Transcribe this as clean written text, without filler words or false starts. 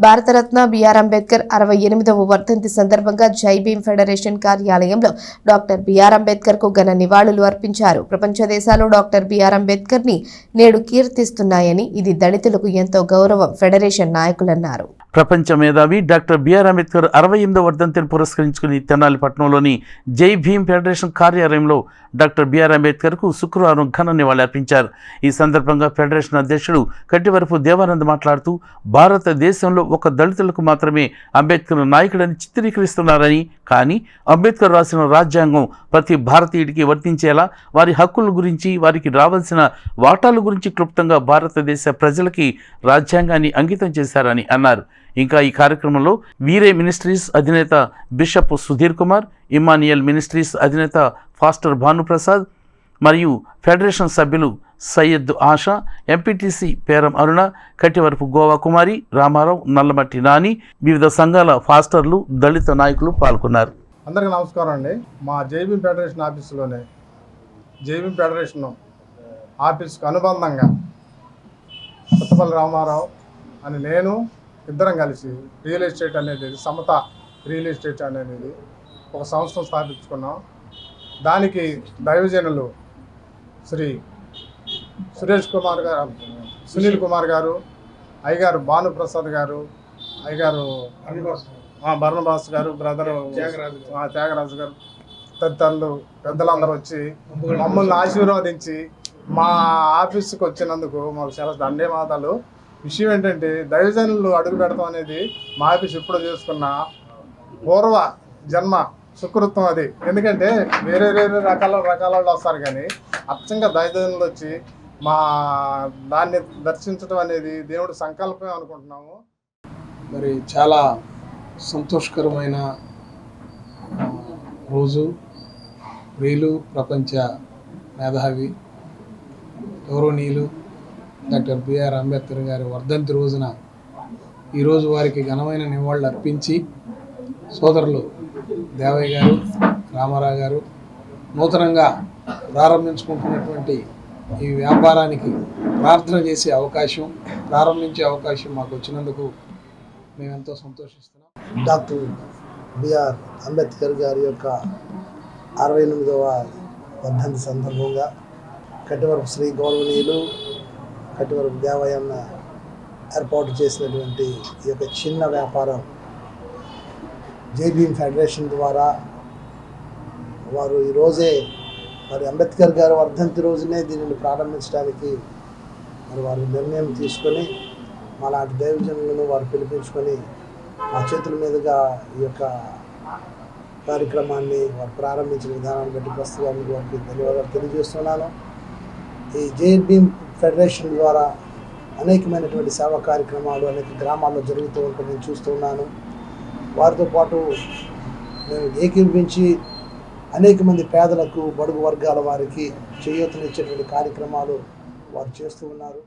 Bharat Ratna BR Ambedkar 68వ వర్ధంతి సందర్భంగా జై భీమ్ ఫెడరేషన్ కార్యాలయంలో డాక్టర్ బిఆర్ అంబేద్కర్ కు ఘన నివాళులు అర్పించారు. ప్రపంచ దేశాలు డాక్టర్ బిఆర్ అంబేద్కర్ ని నేడు కీర్తిస్తున్నాయని, ఇది దళితులకు ఎంతో గౌరవం ఫెడరేషన్ నాయకులన్నారు. ప్రపంచ మేధావి డాక్టర్ బిఆర్ అంబేద్కర్ 68వ వర్ధంతిని పురస్కరించుకుని తెనాలి పట్టణంలోని జై భీమ్ ఫెడరేషన్ కార్యాలయంలో డాక్టర్ బిఆర్ అంబేద్కర్కు శుక్రవారం ఘన నివాళి అర్పించారు. ఈ సందర్భంగా ఫెడరేషన్ అధ్యక్షుడు కట్టివరపు దేవానంద్ మాట్లాడుతూ, భారతదేశంలో ఒక దళితులకు మాత్రమే అంబేద్కర్ నాయకుడని చిత్రీకరిస్తున్నారని, కానీ అంబేద్కర్ రాసిన రాజ్యాంగం ప్రతి భారతీయుడికి వర్తించేలా వారి హక్కుల గురించి, వారికి రావాల్సిన వాటాల గురించి క్లుప్తంగా భారతదేశ ప్రజలకి రాజ్యాంగాన్ని అంకితం చేశారని అన్నారు. ఇంకా ఈ కార్యక్రమంలో వీరే మినిస్ట్రీస్ అధినేత bishop Sudheer Kumar, Emmanuel ministries అధినేత ఫాస్టర్ భానుప్రసాద్ మరియు ఫెడరేషన్ సభ్యులు సయ్యద్ ఆషా, ఎంపీటీసీ పేరం అరుణ, కట్టివరపు గోవా కుమారి, రామారావు, నల్లమట్టి నాని, వివిధ సంఘాల ఫాస్టర్లు, దళిత నాయకులు పాల్గొన్నారు. అందరికీ నమస్కారం అండి. మా జైభీమ్ ఫెడరేషన్ ఆఫీసులోనే జైభీమ్ ఫెడరేషన్ ఆఫీస్కు అనుబంధంగా కొత్తపల్లి రామారావు అని నేను ఇద్దరం కలిసి రియల్ ఎస్టేట్ అనేది, సమత రియల్ ఎస్టేట్ అనేది ఒక సంస్థను స్థాపించుకున్నాం. దానికి దైవజనులు శ్రీ సురేష్ కుమార్ గారు, సునీల్ కుమార్ గారు, అయ్యగారు భానుప్రసాద్ గారు, అయ్యగారు బర్ణబాస్ గారు, బ్రదరు త్యాగరాజు గారు, తదితరులు పెద్దలందరూ వచ్చి మమ్మల్ని ఆశీర్వాదించి మా ఆఫీస్కి వచ్చినందుకు మాకు చాలా ధన్యవాదాలు. విషయం ఏంటంటే, దైవజనులు అడుగు పెడతాం అనేది మా ఆఫీస్ ఎప్పుడో చేసుకున్న పూర్వ జన్మ సుకృతం అది. ఎందుకంటే వేరే వేరే రకాల వాళ్ళు వస్తారు, కానీ అచ్చంగా దైవజనులు వచ్చి మా దాన్ని దర్శించడం అనేది దేవుడి సంకల్పం అనుకుంటున్నాము. మరి చాలా సంతోషకరమైన రోజు. వీళ్ళు ప్రపంచ మేధావి గౌరవనీయులు డాక్టర్ బిఆర్ అంబేద్కర్ గారి వర్ధంతి రోజున ఈరోజు వారికి ఘనమైన నివాళులు అర్పించి, సోదరులు దేవయ్య గారు, రామారావు గారు నూతనంగా ప్రారంభించుకుంటున్నటువంటి ఈ వ్యాపారానికి ప్రార్థన చేసే అవకాశం, ప్రారంభించే అవకాశం మాకు వచ్చినందుకు మేమెంతో సంతోషిస్తున్నాం. డాక్టర్ బిఆర్ అంబేద్కర్ గారి యొక్క 68వ వర్ధంతి సందర్భంగా కట్టివరపు శ్రీ గౌరవనీయులు కట్టివరపు దేవయ్యన్న ఏర్పాటు చేసినటువంటి ఈ యొక్క చిన్న వ్యాపారం జై భీమ్ ఫెడరేషన్ ద్వారా వారు ఈరోజే మరి అంబేద్కర్ గారి వర్ధంతి రోజునే దీనిని ప్రారంభించడానికి మరి వారు నిర్ణయం తీసుకొని మాలాంటి దైవజనులను వారు పిలిపించుకొని మా చేతుల మీదుగా ఈ యొక్క కార్యక్రమాన్ని వారు ప్రారంభించిన విధానాన్ని బట్టి ప్రస్తుతం వారికి ధన్యవాదాలు తెలియజేస్తున్నాను. ఈ జై భీమ్ ఫెడరేషన్ ద్వారా అనేకమైనటువంటి సేవా కార్యక్రమాలు అనేక గ్రామాల్లో జరుగుతూ ఉంటే నేను చూస్తూ ఉన్నాను. వారితో పాటు మేము ఏకీభవించి అనేక మంది పేదలకు, బడుగు వర్గాల వారికి చేయూతనిచ్చేటువంటి కార్యక్రమాలు వారు చేస్తూ ఉన్నారు.